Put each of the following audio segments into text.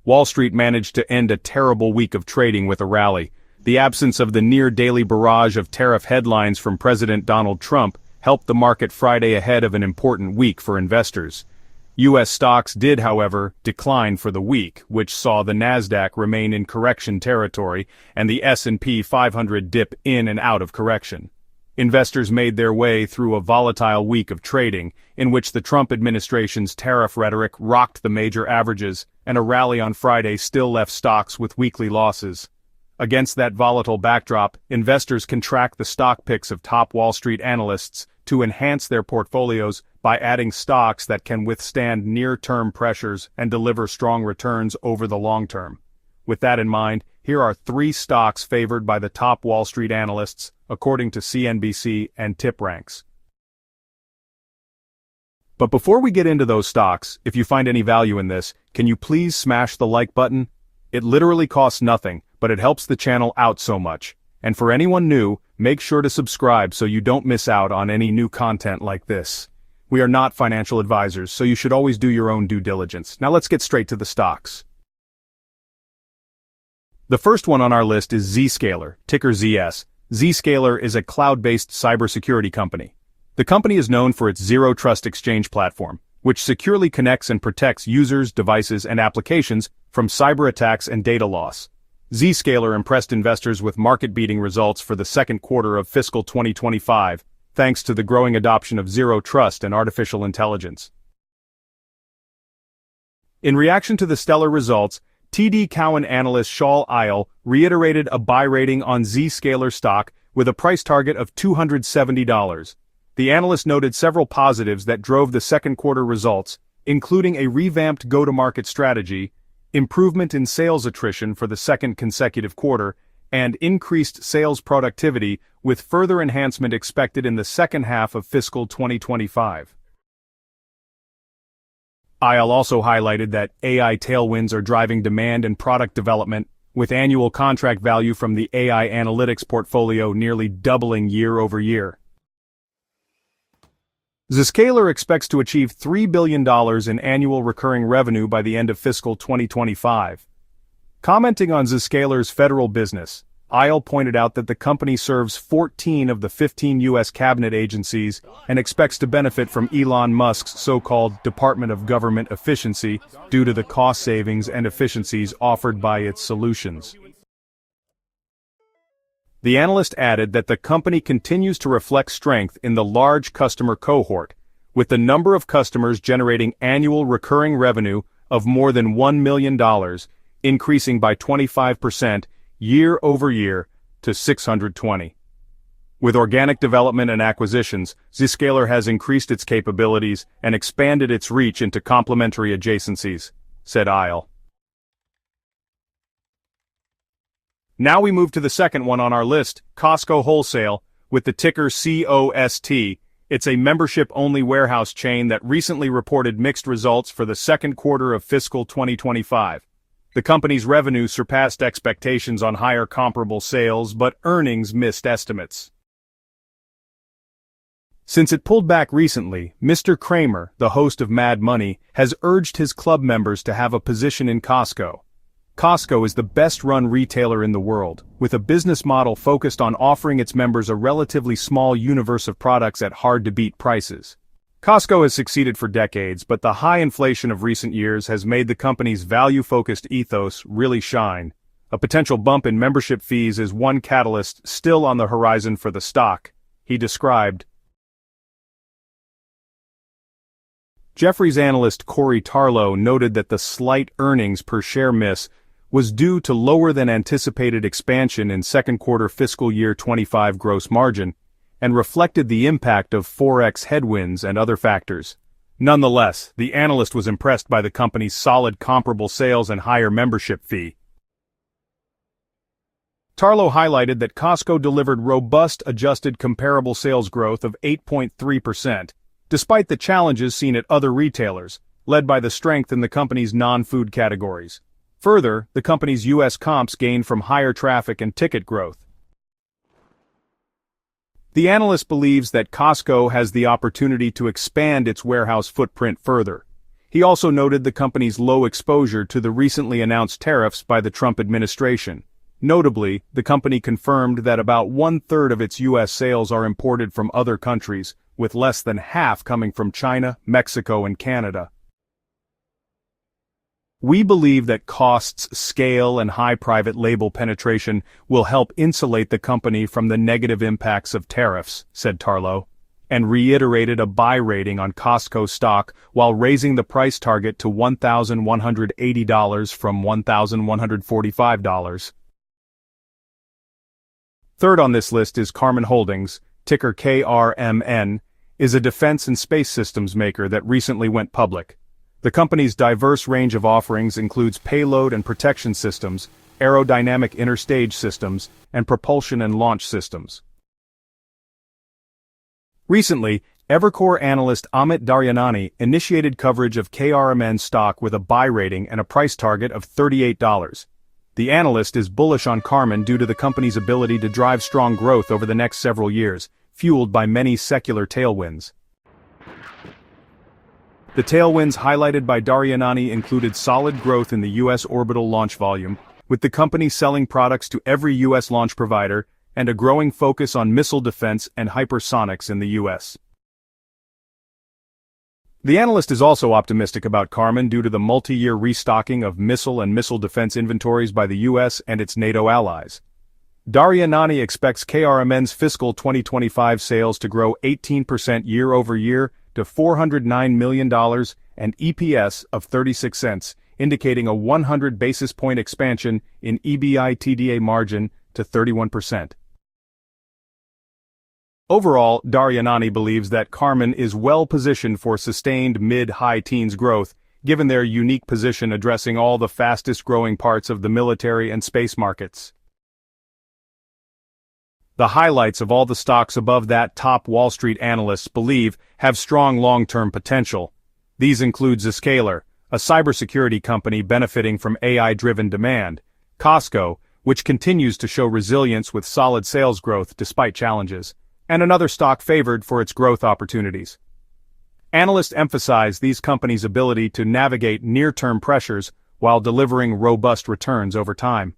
Wall Street managed to end a terrible week of trading with a rally. The absence of the near-daily barrage of tariff headlines from President Donald Trump helped the market Friday ahead of an important week for investors. U.S. stocks did, however, decline for the week, which saw the Nasdaq remain in correction territory and the S&P 500 dip in and out of correction. Investors made their way through a volatile week of trading, in which the Trump administration's tariff rhetoric rocked the major averages, and a rally on Friday still left stocks with weekly losses. Against that volatile backdrop, investors can track the stock picks of top Wall Street analysts to enhance their portfolios by adding stocks that can withstand near-term pressures and deliver strong returns over the long term. With that in mind, here are 3 stocks favored by the top Wall Street analysts, according to CNBC and TipRanks. But before we get into those stocks, if you find any value in this, can you please smash the like button? It literally costs nothing, but it helps the channel out so much. And for anyone new, make sure to subscribe so you don't miss out on any new content like this. We are not financial advisors, so you should always do your own due diligence. Now let's get straight to the stocks. The first one on our list is Zscaler, ticker ZS. Zscaler is a cloud-based cybersecurity company. The company is known for its Zero Trust Exchange platform, which securely connects and protects users, devices, and applications from cyber attacks and data loss. Zscaler impressed investors with market-beating results for the second quarter of fiscal 2025, thanks to the growing adoption of Zero Trust and artificial intelligence. In reaction to the stellar results, TD Cowen analyst Shaul Eyal reiterated a buy rating on Zscaler stock with a price target of $270. The analyst noted several positives that drove the second quarter results, including a revamped go-to-market strategy, improvement in sales attrition for the second consecutive quarter, and increased sales productivity with further enhancement expected in the second half of fiscal 2025. Eyal also highlighted that AI tailwinds are driving demand and product development, with annual contract value from the AI analytics portfolio nearly doubling year over year. Zscaler expects to achieve $3 billion in annual recurring revenue by the end of fiscal 2025. Commenting on Zscaler's federal business, Eyal pointed out that the company serves 14 of the 15 U.S. cabinet agencies and expects to benefit from Elon Musk's so-called Department of Government Efficiency due to the cost savings and efficiencies offered by its solutions. The analyst added that the company continues to reflect strength in the large customer cohort, with the number of customers generating annual recurring revenue of more than $1 million, increasing by 25% year over year to 620. With organic development and acquisitions, Zscaler has increased its capabilities and expanded its reach into complementary adjacencies, said Eyal. Now we move to the second one on our list, Costco Wholesale, with the ticker COST. It's a membership-only warehouse chain that recently reported mixed results for the second quarter of fiscal 2025. The company's revenue surpassed expectations on higher comparable sales, but earnings missed estimates. Since it pulled back recently, Mr. Kramer, the host of Mad Money, has urged his club members to have a position in Costco. Costco is the best-run retailer in the world, with a business model focused on offering its members a relatively small universe of products at hard-to-beat prices. Costco has succeeded for decades, but the high inflation of recent years has made the company's value-focused ethos really shine. A potential bump in membership fees is one catalyst still on the horizon for the stock, he described. Jefferies analyst Corey Tarlow noted that the slight earnings per share miss was due to lower than anticipated expansion in second quarter fiscal year 25 gross margin, and reflected the impact of Forex headwinds and other factors. Nonetheless, the analyst was impressed by the company's solid comparable sales and higher membership fee. Tarlow highlighted that Costco delivered robust adjusted comparable sales growth of 8.3%, despite the challenges seen at other retailers, led by the strength in the company's non-food categories. Further, the company's U.S. comps gained from higher traffic and ticket growth. The analyst believes that Costco has the opportunity to expand its warehouse footprint further. He also noted the company's low exposure to the recently announced tariffs by the Trump administration. Notably, the company confirmed that about 1/3 of its U.S. sales are imported from other countries, with less than half coming from China, Mexico, and Canada. We believe that costs, scale, and high private label penetration will help insulate the company from the negative impacts of tariffs, said Tarlow, and reiterated a buy rating on Costco stock while raising the price target to $1,180 from $1,145. Third on this list is Karman Holdings, ticker KRMN, is a defense and space systems maker that recently went public. The company's diverse range of offerings includes payload and protection systems, aerodynamic interstage systems, and propulsion and launch systems. Recently, Evercore analyst Amit Daryanani initiated coverage of KRMN stock with a buy rating and a price target of $38. The analyst is bullish on Karman due to the company's ability to drive strong growth over the next several years, fueled by many secular tailwinds. The tailwinds highlighted by Daryanani included solid growth in the U.S. orbital launch volume, with the company selling products to every U.S. launch provider, and a growing focus on missile defense and hypersonics in the U.S. The analyst is also optimistic about Karman due to the multi-year restocking of missile and missile defense inventories by the U.S. and its NATO allies. Daryanani expects KRMN's fiscal 2025 sales to grow 18% year-over-year to $409 million and EPS of 36 cents, indicating a 100 basis point expansion in EBITDA margin to 31%. Overall, Daryanani believes that Karman is well-positioned for sustained mid-high teens growth, given their unique position addressing all the fastest-growing parts of the military and space markets. The highlights of all the stocks above that top Wall Street analysts believe have strong long-term potential. These include Zscaler, a cybersecurity company benefiting from AI-driven demand, Costco, which continues to show resilience with solid sales growth despite challenges, and another stock favored for its growth opportunities. Analysts emphasize these companies' ability to navigate near-term pressures while delivering robust returns over time.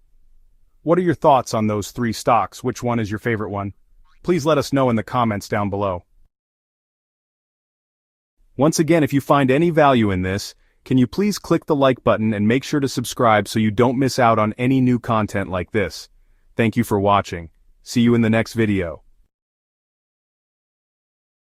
What are your thoughts on those three stocks? Which one is your favorite one? Please let us know in the comments down below. Once again, if you find any value in this, can you please click the like button and make sure to subscribe so you don't miss out on any new content like this. Thank you for watching. See you in the next video.